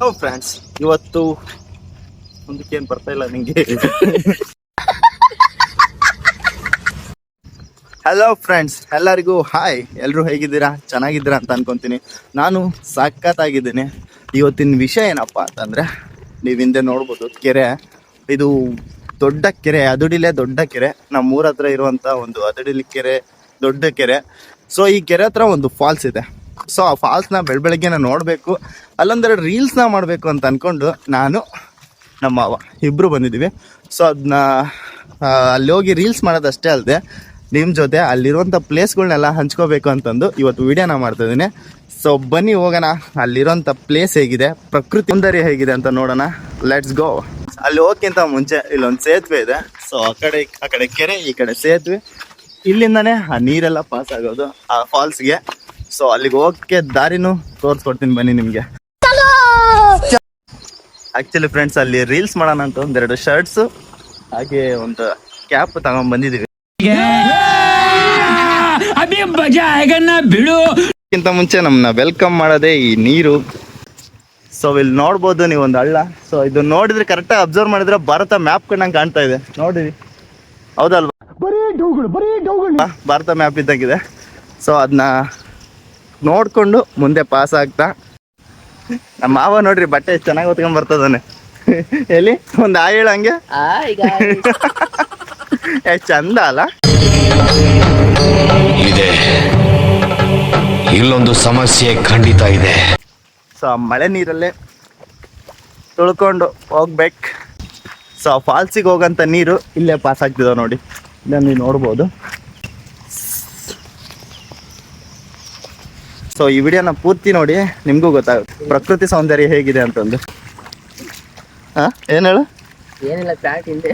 Hello friends, ಇವತ್ತು ಮುಂದಕ್ಕೇನು ಬರ್ತಾ ಇಲ್ಲ ನಿಂಗೆ. ಹಲೋ ಫ್ರೆಂಡ್ಸ್, ಎಲ್ಲರಿಗೂ ಹಾಯ್. ಎಲ್ಲರೂ ಹೇಗಿದ್ದೀರಾ? ಚೆನ್ನಾಗಿದ್ದೀರಾ ಅಂತ ಅನ್ಕೊಂತೀನಿ. ನಾನು ಸಖತ್ತಾಗಿದ್ದೀನಿ. ಇವತ್ತಿನ ವಿಷಯ ಏನಪ್ಪ ಅಂತಂದರೆ, ನೀವು ಹಿಂದೆ ನೋಡ್ಬೋದು ಕೆರೆ. ಇದು ದೊಡ್ಡ ಕೆರೆ, ಅದಡಿಲೆ ದೊಡ್ಡ ಕೆರೆ. ನಮ್ಮೂರ ಹತ್ರ ಇರುವಂಥ ಒಂದು ಅದಡಿಲಿ ಕೆರೆ, ದೊಡ್ಡ ಕೆರೆ. ಸೊ ಈ ಕೆರೆ ಹತ್ರ ಒಂದು ಫಾಲ್ಸ್ ಇದೆ. ಸೊ ಆ ಫಾಲ್ಸ್ನ ಬೆಳಗ್ಗೆ ನೋಡಬೇಕು, ಅಲ್ಲೊಂದೆರಡು ರೀಲ್ಸ್ನ ಮಾಡಬೇಕು ಅಂತ ಅಂದ್ಕೊಂಡು ನಾನು ನಮ್ಮ ಮಾವ ಇಬ್ಬರು ಬಂದಿದ್ದೀವಿ. ಸೊ ಅದನ್ನ ಅಲ್ಲಿ ಹೋಗಿ ರೀಲ್ಸ್ ಮಾಡೋದಷ್ಟೇ ಅಲ್ಲದೆ ನಿಮ್ಮ ಜೊತೆ ಅಲ್ಲಿರುವಂಥ ಪ್ಲೇಸ್ಗಳನ್ನೆಲ್ಲ ಹಂಚ್ಕೋಬೇಕು ಅಂತಂದು ಇವತ್ತು ವೀಡಿಯೋನ ಮಾಡ್ತಾಯಿದ್ದೀನಿ. ಸೊ ಬನ್ನಿ ಹೋಗೋಣ, ಅಲ್ಲಿರೋಂಥ ಪ್ಲೇಸ್ ಹೇಗಿದೆ, ಪ್ರಕೃತಿ ಸೌಂದರ್ಯ ಹೇಗಿದೆ ಅಂತ ನೋಡೋಣ. Let's go. ಅಲ್ಲಿ ಹೋಗೋಕ್ಕಿಂತ ಮುಂಚೆ ಇಲ್ಲೊಂದು ಸೇತುವೆ ಇದೆ. ಸೊ ಆ ಕಡೆ ಕೆರೆ, ಈ ಕಡೆ ಸೇತುವೆ. ಇಲ್ಲಿಂದನೇ ಆ ನೀರೆಲ್ಲ ಪಾಸ್ ಆಗೋದು ಆ ಫಾಲ್ಸ್ಗೆ. ಸೊ ಅಲ್ಲಿಗೆ ಹೋಗಕ್ಕೆ ದಾರಿನೂ ತೋರಿಸ್ಕೊಡ್ತೀನಿ ಬನ್ನಿ ನಿಮಗೆ. ಆಕ್ಚುಲಿ ಫ್ರೆಂಡ್ಸ್, ಅಲ್ಲಿ ರೀಲ್ಸ್ ಮಾಡೋಣ ಅಂತ ಒಂದೆರಡು ಶರ್ಟ್ಸ್ ಹಾಗೆ ಒಂದು ಕ್ಯಾಪ್ ತಗೊಂಡ್ ಬಂದಿದೀವಿ. ಅದಕ್ಕಿಂತ ಮುಂಚೆ ನಮ್ಮನ್ನ ವೆಲ್ಕಮ್ ಮಾಡೋದೇ ಈ ನೀರು. ಸೊ ಇಲ್ಲಿ ನೋಡ್ಬೋದು ನೀವು ಒಂದು ಹಳ್ಳ. ಸೊ ಇದು ನೋಡಿದ್ರೆ ಕರೆಕ್ಟಾಗಿ ಅಬ್ಸರ್ವ್ ಮಾಡಿದ್ರೆ ಭಾರತ ಮ್ಯಾಪ್ ಕಂಡಂಗೆ ಕಾಣ್ತಾ ಇದೆ. ನೋಡಿರಿ, ಹೌದಲ್ವಾ? ಭಾರತ ಮ್ಯಾಪ್ ಇದ್ದಾಗಿದೆ. ಸೊ ಅದನ್ನ ನೋಡ್ಕೊಂಡು ಮುಂದೆ ಪಾಸ್ ಆಗ್ತಾ ನಮ್ಮ ಮಾವ ನೋಡ್ರಿ ಬಟ್ಟೆ ಎಷ್ಟು ಚೆನ್ನಾಗಿ ಹೊತ್ಕೊಂಡ್ ಬರ್ತದಾನೆ. ಎಲ್ಲಿ ಒಂದು ಹೇಳ ಹಂಗೆ ಎಷ್ಟು ಚಂದ ಅಲ್ಲ. ಇದೆ, ಇಲ್ಲೊಂದು ಸಮಸ್ಯೆ ಖಂಡಿತ ಇದೆ. ಸೊ ಮಳೆ ನೀರಲ್ಲೇ ತುಳ್ಕೊಂಡು ಹೋಗ್ಬೇಕು. ಸೊ ಫಾಲ್ಸಿಗೆ ಹೋಗಂತ ನೀರು ಇಲ್ಲೇ ಪಾಸ್ ಆಗ್ತಿದಾವ ನೋಡಿ, ಇಲ್ಲ ನೀವು ನೋಡ್ಬೋದು. ಸೊ ಈ ವಿಡಿಯೋನ ಪೂರ್ತಿ ನೋಡಿ, ನಿಮಗೂ ಗೊತ್ತಾಗುತ್ತೆ ಪ್ರಕೃತಿ ಸೌಂದರ್ಯ ಹೇಗಿದೆ ಅಂತಂದು. ಏನು ಹೇಳು? ಏನಿಲ್ಲ, ಪ್ಯಾಂಟ್ ಹಿಂದೆ.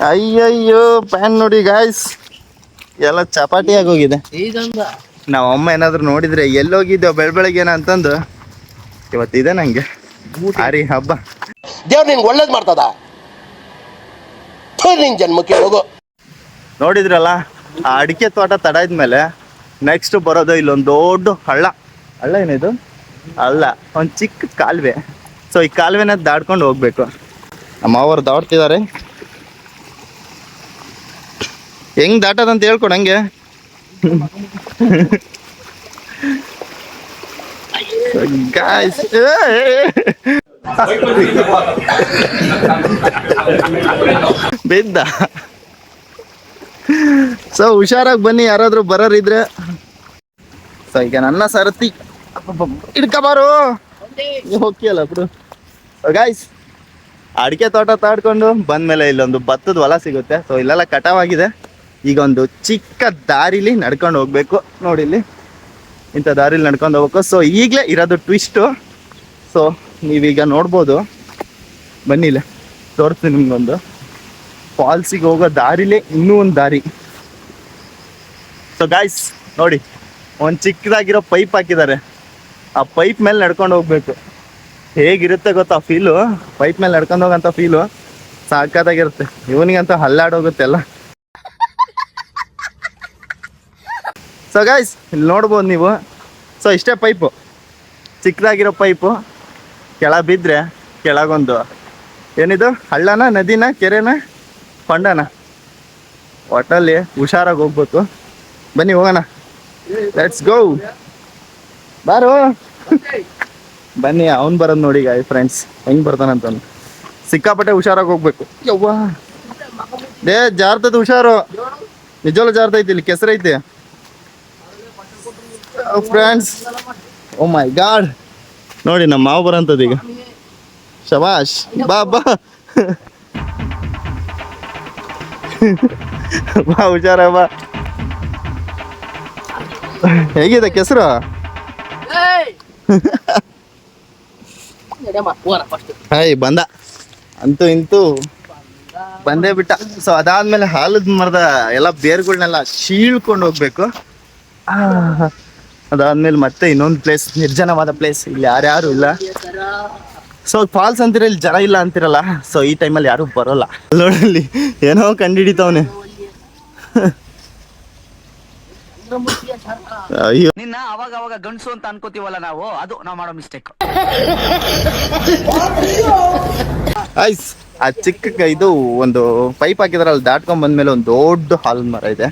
ಅಯ್ಯಯ್ಯೋ, ಪ್ಯಾಂಟ್ ನೋಡಿ ಗಾಯ್ಸ್, ಎಲ್ಲ ಚಪಾಟಿ ಆಗೋಗಿದೆ. ನಾವು ಅಮ್ಮ ಏನಾದ್ರು ನೋಡಿದ್ರೆ ಎಲ್ಲೋಗಿದ್ದೇವೆ ಬೆಳಗ್ಗೆನ ಅಂತಂದು ಇವತ್ತಿದೆ ನಂಗೆ ಆರಿ ಹಬ್ಬ. ದೇವ್ರು ನಿನ್ಗೆ ಒಳ್ಳೇದು ಮಾಡ್ತದ, ನಿನ್ ಜನ್ಮಕ್ಕೆ ಹೋಗೋ. ನೋಡಿದ್ರಲ್ಲ, ಆ ಅಡಿಕೆ ತೋಟ ತಡ ಇದ್ಮೇಲೆ ನೆಕ್ಸ್ಟ್ ಬರೋದು ಇಲ್ಲೊಂದು ದೊಡ್ಡ ಹಳ್ಳ. ಹಳ್ಳ ಏನಿದು? ಹಳ್ಳ, ಒಂದು ಚಿಕ್ಕ ಕಾಲುವೆ. ಸೊ ಈ ಕಾಲುವೆನ ದಾಡ್ಕೊಂಡು ಹೋಗ್ಬೇಕು. ನಮ್ಮ ಅವರು ದಾಡ್ತಿದ್ದಾರೆ. ಹೆಂಗ್ ದಾಟೋದಂತ ಹೇಳ್ಕೊಡು ಹಂಗೆ. ಗಾಯ್ಸ್, ಬಿದ್ದ. ಸೊ ಹುಷಾರಾಗಿ ಬನ್ನಿ, ಯಾರಾದ್ರೂ ಬರೋರಿದ್ರೆ. ಸೊ ಈಗ ನನ್ನ ಸರತಿ ಹಿಡ್ಕಬಾರು, ಹೋಗಿಯಲ್ಲ ಬಿಡು. ಗಾಯ್ಸ್, ಅಡಿಕೆ ತೋಟ ತಾಡ್ಕೊಂಡು ಬಂದ್ಮೇಲೆ ಇಲ್ಲೊಂದು ಭತ್ತದ ಹೊಲ ಸಿಗುತ್ತೆ. ಸೊ ಇಲ್ಲೆಲ್ಲ ಕಟಾವಾಗಿದೆ. ಈಗ ಒಂದು ಚಿಕ್ಕ ದಾರಿಲಿ ನಡ್ಕೊಂಡು ಹೋಗ್ಬೇಕು. ನೋಡಿ ಇಲ್ಲಿ ಇಂಥ ದಾರಿಲಿ ನಡ್ಕೊಂಡು ಹೋಗ್ಬೇಕು. ಸೊ ಈಗಲೇ ಇರೋದು ಟ್ವಿಸ್ಟು. ಸೊ ನೀವೀಗ ನೋಡ್ಬೋದು, ಬನ್ನಿ ಇಲ್ಲೇ ತೋರಿಸ್ತೀನಿ ನಿಮ್ಗೊಂದು. ಫಾಲ್ಸಿಗೆ ಹೋಗೋ ದಾರಿಲೇ ಇನ್ನೂ ಒಂದು ದಾರಿ. ಸೊ ಗಾಯ್ಸ್ ನೋಡಿ, ಒಂದು ಚಿಕ್ಕದಾಗಿರೋ ಪೈಪ್ ಹಾಕಿದ್ದಾರೆ. ಆ ಪೈಪ್ ಮೇಲೆ ನಡ್ಕೊಂಡು ಹೋಗ್ಬೇಕು. ಹೇಗಿರುತ್ತೆ ಗೊತ್ತಾ ಫೀಲು? ಪೈಪ್ ಮೇಲೆ ನಡ್ಕೊಂಡು ಹೋಗಂತ ಫೀಲು ಸಾಕಾದಾಗಿರುತ್ತೆ. ಇವನಿಗಂತ ಹಲ್ಲಾಡೋಗುತ್ತೆ ಎಲ್ಲ. ಸೊ ಗಾಯ್ಸ್ ಇಲ್ಲಿ ನೋಡ್ಬೋದು ನೀವು. ಸೊ ಇಷ್ಟೇ ಪೈಪು, ಚಿಕ್ಕದಾಗಿರೋ ಪೈಪು. ಕೆಳ ಬಿದ್ದರೆ ಕೆಳಗೊಂದು ಏನಿದು ಹಳ್ಳನ, ನದಿನ, ಕೆರೆನ, ಕೊಂಡನ, ಒಟ್ಟಲ್ಲಿ ಹುಷಾರಾಗಿ ಹೋಗ್ಬೇಕು. ಬನ್ನಿ ಹೋಗೋಣ, ಲೆಟ್ಸ್ ಗೋ. ಬಾರು ಬನ್ನಿ. ಅವ್ನು ಬರೋದು ನೋಡಿ ಗಾಯ್ ಫ್ರೆಂಡ್ಸ್, ಹೆಂಗೆ ಬರ್ತಾನಂತ. ಸಿಕ್ಕಾಪಟ್ಟೆ ಹುಷಾರಾಗಿ ಹೋಗ್ಬೇಕು. ಯವ್ವ ಡೇ ಜಾರ್ತದ ಹುಷಾರು, ನಿಜವಲ್ಲ ಜಾರ್ತೈತಿ. ಇಲ್ಲಿ ಕೆಸರೈತಿ ಫ್ರೆಂಡ್ಸ್. ಓ ಮೈ ಗಾಡ್, ನೋಡಿ ನಮ್ಮ ಮಾವು ಬರೋಂಥದ್ದು ಈಗ. ಶಬಾಷ್, ಬಾ ಬಾ ಬಾ, ಹುಷಾರ ಬಾ. ಹೇಗಿದೆ ಕೆಸರು? ಹಾಯ್ ಬಂದ, ಅಂತೂ ಇಂತೂ ಬಂದೇ ಬಿಟ್ಟ. ಸೊ ಅದಾದ್ಮೇಲೆ ಹಾಲದ ಮರದ ಎಲ್ಲ ಬೇರ್ಗಳನ್ನೆಲ್ಲ ಶೀಳ್ಕೊಂಡು ಹೋಗ್ಬೇಕು. ಅದಾದ್ಮೇಲೆ ಮತ್ತೆ ಇನ್ನೊಂದು ಪ್ಲೇಸ್, ನಿರ್ಜನವಾದ ಪ್ಲೇಸ್. ಇಲ್ಲಿ ಯಾರ್ಯಾರು ಇಲ್ಲ. ಸೊ ಫಾಲ್ಸ್ ಅಂತೀರ, ಇಲ್ಲಿ ಜನ ಇಲ್ಲ ಅಂತಿರಲ್ಲ. ಸೊ ಈ ಟೈಮಲ್ಲಿ ಯಾರು ಬರೋಲ್ಲ. ನೋಡಲ್ಲಿ ಏನೋ ಕಂಡು ಹಿಡಿತವನೆ. ಅಯ್ಯೋ ನಿನ್ನ ಅವಾಗ ಅವಾಗ ಗಂಡಸು ಅಂತ ಅನ್ಕೋತೀವಲ್ಲ ನಾವು, ಅದು ನಾವು ಮಾಡೋ ಮಿಸ್ಟೇಕ್. ಐಸ್ ಆ ಇದು ಒಂದು ಪೈಪ್ ಹಾಕಿದಾರೆ, ಅಲ್ಲಿ ದಾಟ್ಕೊಂಡ್ ಬಂದ್ಮೇಲೆ ಒಂದು ದೊಡ್ಡ ಹಾಲ್ ಮರ ಇದೆ.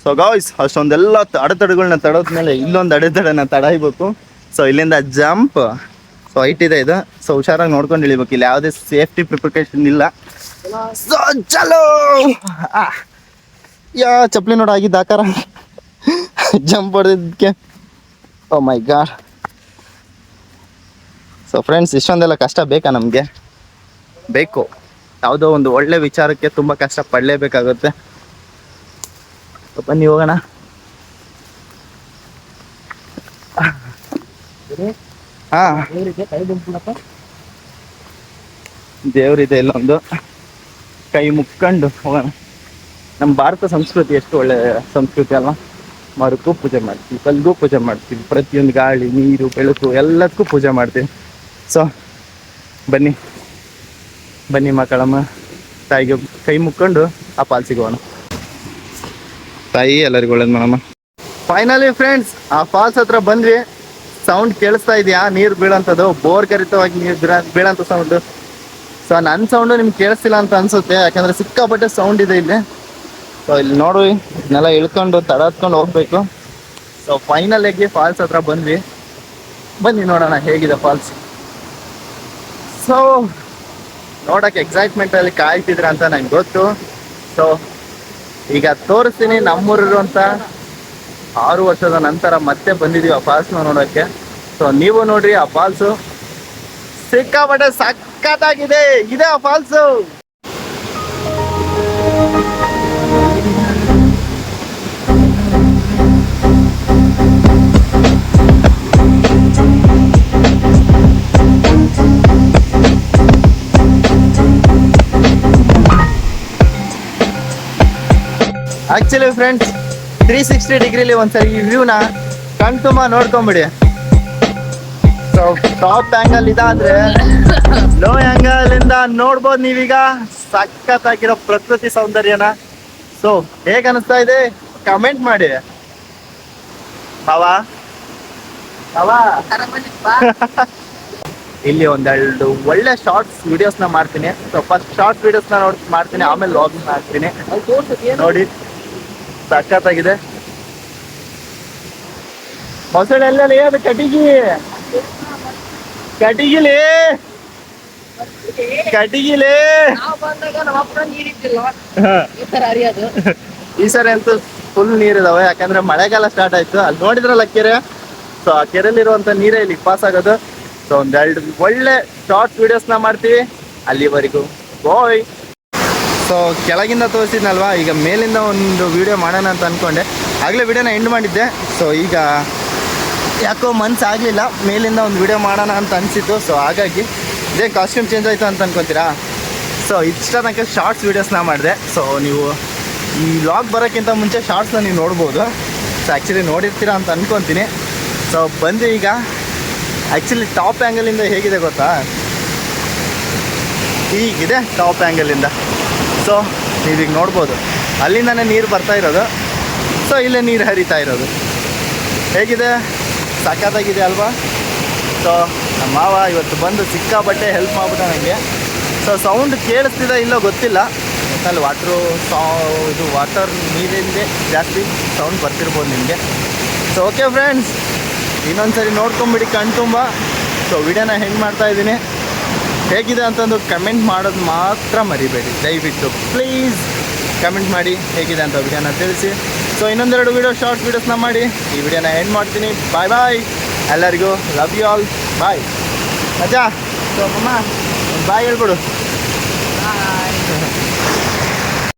ಸೊ ಗಾಯ್ಸ್ ಅಷ್ಟೊಂದೆಲ್ಲ ಅಡೆತಡೆಗಳನ್ನ ತಡೋದ್ಮೇಲೆ ಇಲ್ಲೊಂದು ಅಡೆತಡೆನ ತಡಾಯ್ಬೇಕು. ಸೊ ಇಲ್ಲಿಂದ ಜಂಪ್. ಸೊ ಹೈಟ್ ಇದೆ ಇದು. ಸೊ ಹುಷಾರಾಗಿ ನೋಡ್ಕೊಂಡು ಇಳಿಬೇಕು. ಇಲ್ಲಿ ಯಾವುದೇ ಸೇಫ್ಟಿ ಪ್ರಿಪ್ರಿಕೇಶನ್ ಇಲ್ಲ. ಸೊ ಚಲೋ ಯಾ ಚಪ್ಪಲಿ ನೋಡ ಆಗಿದ್ದ ಆಕಾರ ಜಂಪ್ ಹೊಡೆದಿದ್ದಕ್ಕೆ. ಓ ಮೈ ಗಾಡ್. ಸೊ ಫ್ರೆಂಡ್ಸ್, ಇಷ್ಟೊಂದೆಲ್ಲ ಕಷ್ಟ ಬೇಕಾ ನಮಗೆ? ಬೇಕು. ಯಾವುದೋ ಒಂದು ಒಳ್ಳೆ ವಿಚಾರಕ್ಕೆ ತುಂಬ ಕಷ್ಟ ಪಡಲೇಬೇಕಾಗುತ್ತೆ. ಬನ್ನಿ ಹೋಗೋಣ. ಹಾ, ದೇವ್ರಿದೆ ಇಲ್ಲೊಂದು, ಕೈ ಮುಕ್ಕೊಂಡು ಹೋಗೋಣ. ನಮ್ಮ ಭಾರತ ಸಂಸ್ಕೃತಿ ಎಷ್ಟು ಒಳ್ಳೆ ಸಂಸ್ಕೃತಿ ಅಲ್ವಾ? ಮರಕ್ಕೂ ಪೂಜೆ ಮಾಡ್ತೀವಿ, ಕಲ್ಗೂ ಪೂಜೆ ಮಾಡ್ತೀವಿ, ಪ್ರತಿಯೊಂದು ಗಾಳಿ ನೀರು ಬೆಳಕು ಎಲ್ಲದಕ್ಕೂ ಪೂಜೆ ಮಾಡ್ತೀವಿ. ಸೊ ಬನ್ನಿ ಬನ್ನಿ ಮಕ್ಕಳಮ್ಮ, ತಾಯಿಗೆ ಕೈ ಮುಕ್ಕೊಂಡು ಆ ಫಾಲ್ಸಿಗೆ ಹೋಗೋಣ. ತಾಯಿ ಎಲ್ಲರಿಗೂ ಒಳ್ಳೇದು ಮಾಡಮ್ಮ. ಫೈನಲಿ ಫ್ರೆಂಡ್ಸ್, ಆ ಫಾಲ್ಸ್ ಹತ್ರ ಬಂದ್ವಿ. ಸೌಂಡ್ ಕೇಳಿಸ್ತಾ ಇದೆಯಾ? ನೀರು ಬೀಳೋಂಥದ್ದು, ಬೋರ್ ಕರಿತವಾಗಿ ನೀರು ಬೀಳೋಂಥ ಸೌಂಡು. ಸೊ ನನ್ನ ಸೌಂಡು ನಿಮ್ಗೆ ಕೇಳಿಸ್ತಿಲ್ಲ ಅಂತ ಅನ್ಸುತ್ತೆ, ಯಾಕಂದರೆ ಸಿಕ್ಕಾಪಟ್ಟೆ ಸೌಂಡ್ ಇದೆ ಇಲ್ಲಿ. ಸೊ ಇಲ್ಲಿ ನೋಡಿ, ಇದನ್ನೆಲ್ಲ ಇಳ್ಕೊಂಡು ತಡತ್ಕೊಂಡು ಹೋಗ್ಬೇಕು. ಸೊ ಫೈನಲ್ ಆಗಿ ಫಾಲ್ಸ್ ಹತ್ರ ಬಂದ್ವಿ. ಬನ್ನಿ ನೋಡೋಣ ಹೇಗಿದೆ ಫಾಲ್ಸ್. ಸೊ ನೋಡೋಕೆ ಎಕ್ಸೈಟ್ಮೆಂಟಲ್ಲಿ ಕಾಯ್ತಿದ್ರ ಅಂತ ನಂಗೆ ಗೊತ್ತು. ಸೊ ಈಗ ತೋರಿಸ್ತೀನಿ. ನಮ್ಮೂರಿರುವಂಥ 6 ವರ್ಷದ ನಂತರ ಮತ್ತೆ ಬಂದಿದ್ದೀವಿ ಆ ಫಾಲ್ಸ್ನ ನೋಡೋಕ್ಕೆ. ಸೊ ನೀವು ನೋಡ್ರಿ, ಆ ಫಾಲ್ಸು ಸಿಕ್ಕಾಪಟ್ಟೆ ಸಖತ್ತಾಗಿದೆ. ಇದೆ ಆ ಫಾಲ್ಸು. ಆಕ್ಚುಲಿ ಫ್ರೆಂಡ್ಸ್, 360 ಡಿಗ್ರಿಲಿ ಒಂದ್ಸರಿ ಈ ವ್ಯೂನ ಕಣ್ತುಂಬ ನೋಡ್ಕೊಂಬಿಡಿ. ಸೊ ಟಾಪ್ ಆಂಗಲ್ ಇದಾದ್ರೆ ಲೋ ಆಂಗಲ್ ಇಂದ ನೋಡ್ಬೋದು ನೀವೀಗ ಸಖತ್ತಾಗಿರೋ ಪ್ರಕೃತಿ ಸೌಂದರ್ಯನ. ಸೊ ಹೇಗೆ ಅನಿಸ್ತಾ ಇದೆ ಕಮೆಂಟ್ ಮಾಡಿ. ಬಾವಾ ಇಲ್ಲಿ ಒಂದೆರಡು ಒಳ್ಳೆ ಶಾರ್ಟ್ಸ್ ವಿಡಿಯೋಸ್ನ ಮಾಡ್ತೀನಿ. ಸೊ ಫಸ್ಟ್ ಶಾರ್ಟ್ ವಿಡಿಯೋಸ್ನ ಮಾಡ್ತೀನಿ, ಆಮೇಲೆ ವ್ಲಾಗ್ ಮಾಡ್ತೀನಿ. ನೋಡಿ ಸಖತ್ತಾಗಿದೆ. ಮೊಸಳೆಲ್ಲ ಅದು ಕಟಿಗಿ ಕಟಿಗಿಲಿ ಕಟಿಗಿಲಿ ಈ ಸರಿ ಅಂತೂ ಫುಲ್ ನೀರಿದಾವೆ, ಯಾಕಂದ್ರೆ ಮಳೆಗಾಲ ಸ್ಟಾರ್ಟ್ ಆಯ್ತು. ಅಲ್ಲಿ ನೋಡಿದ್ರಲ್ಲ ಕೆರೆ. ಸೊ ಆ ಕೆರೆಯಲ್ಲಿರುವಂತ ನೀರೇ ಇಲ್ಲಿ ಪಾಸ್ ಆಗೋದು. ಸೊ ಒಂದೆರಡು ಒಳ್ಳೆ ಶಾರ್ಟ್ಸ್ ವಿಡಿಯೋಸ್ನ ಮಾಡ್ತೀವಿ. ಅಲ್ಲಿವರೆಗೂ ಬಾಯ್. ಸೊ ಕೆಳಗಿಂದ ತೋರಿಸಿದ್ನಲ್ವಾ, ಈಗ ಮೇಲಿಂದ ಒಂದು ವಿಡಿಯೋ ಮಾಡೋಣ ಅಂತ ಅಂದ್ಕೊಂಡೆ. ಆಗಲೇ ವಿಡಿಯೋನ ಎಂಡ್ ಮಾಡಿದ್ದೆ. ಸೊ ಈಗ ಯಾಕೋ ಮನ್ಸು ಆಗಲಿಲ್ಲ, ಮೇಲಿಂದ ಒಂದು ವಿಡಿಯೋ ಮಾಡೋಣ ಅಂತ ಅನಿಸಿತ್ತು. ಸೊ ಹಾಗಾಗಿ ಇದೇ ಕಾಸ್ಟ್ಯೂಮ್ ಚೇಂಜ್ ಆಯಿತು ಅಂತ ಅನ್ಕೊತೀರಾ. ಸೊ ಇಷ್ಟ ತನಕ ಶಾರ್ಟ್ಸ್ ವೀಡಿಯೋಸ್ನ ಮಾಡಿದೆ. ಸೊ ನೀವು ಈ ವ್ಲಾಗ್ ಬರೋಕ್ಕಿಂತ ಮುಂಚೆ ಶಾರ್ಟ್ಸ್ನ ನೀವು ನೋಡ್ಬೋದು. ಸೊ ಆ್ಯಕ್ಚುಲಿ ನೋಡಿರ್ತೀರಾ ಅಂತ ಅಂದ್ಕೊತೀನಿ. ಸೊ ಬಂದು ಈಗ ಆ್ಯಕ್ಚುಲಿ ಟಾಪ್ ಆ್ಯಂಗಲಿಂದ ಹೇಗಿದೆ ಗೊತ್ತಾ? ಹೀಗಿದೆ ಟಾಪ್ ಆ್ಯಂಗಲಿಂದ. ಸೊ ನೀವೀಗ ನೋಡ್ಬೋದು, ಅಲ್ಲಿಂದನೇ ನೀರು ಬರ್ತಾ ಇರೋದು. ಸೊ ಇಲ್ಲೇ ನೀರು ಹರಿತಾ ಇರೋದು. ಹೇಗಿದೆ? ಸಖತ್ತಾಗಿದೆ ಅಲ್ವಾ? ಸೊ ನಮ್ಮ ಮಾವ ಇವತ್ತು ಬಂದು ಸಿಕ್ಕಾಪಟ್ಟೆ ಹೆಲ್ಪ್ ಮಾಡ್ಬಿಟ್ಟ ನನಗೆ. ಸೊ ಸೌಂಡ್ ಕೇಳಿಸ್ತಿದೆ ಇಲ್ಲೋ ಗೊತ್ತಿಲ್ಲ, ಅಲ್ಲಿ ಇದು ವಾಟರ್ ನೀರಿಂದೇ ಜಾಸ್ತಿ ಸೌಂಡ್ ಬರ್ತಿರ್ಬೋದು ನಿಮಗೆ. ಸೊ ಓಕೆ ಫ್ರೆಂಡ್ಸ್, ಇನ್ನೊಂದ್ಸರಿ ನೋಡ್ಕೊಂಬಿಡಿ ಕಣ್ತುಂಬ. ಸೊ ವಿಡಿಯೋನ ಹೆಂಗೆ ಮಾಡ್ತಾಯಿದ್ದೀನಿ, ಹೇಗಿದೆ ಅಂತಂದು ಕಮೆಂಟ್ ಮಾಡೋದು ಮಾತ್ರ ಮರಿಬೇಡಿ ದಯವಿಟ್ಟು. ಪ್ಲೀಸ್ ಕಮೆಂಟ್ ಮಾಡಿ ಹೇಗಿದೆ ಅಂತ ವಿಡಿಯೋನ ತಿಳಿಸಿ. ಸೊ ಇನ್ನೊಂದೆರಡು ಶಾರ್ಟ್ ವೀಡಿಯೋಸ್ನ ಮಾಡಿ ಈ ವಿಡಿಯೋನ ಎಂಡ್ ಮಾಡ್ತೀನಿ. ಬಾಯ್ ಬಾಯ್ ಎಲ್ಲರಿಗೂ. Love you all. ಬಾಯ್ ಅಜ್ಜಾ. ಸೊ ಅಮ್ಮ ಬಾಯ್ ಹೇಳ್ಬಿಡು.